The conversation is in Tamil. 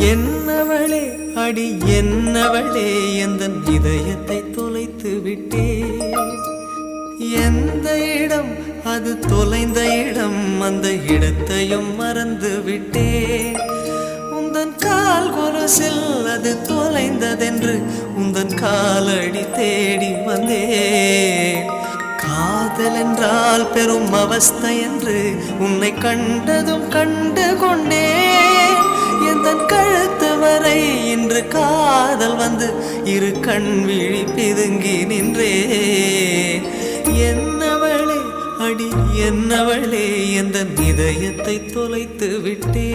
என்னவளே அடி என்னவளே எந்தன் இதயத்தை தொலைத்து விட்டே. எந்த இடம் அது தொலைந்த இடம், அந்த இடத்தையும் மறந்து விட்டே. உந்தன் கால் கொலுசில் அது தொலைந்ததென்று உந்தன் காலடி தேடி வந்தேன். காதல் என்றால் பெரும் அவஸ்தை என்று உன்னை கண்டதும் கண்டு கொண்டேன். எந்தன் கழுத்து வரை இன்று காதல் வந்து இரு கண் விழி பிதுங்கி நின்றேன். என்னவளே அடி என்னவளே எந்தன் இதயத்தை தொலைத்து விட்டே.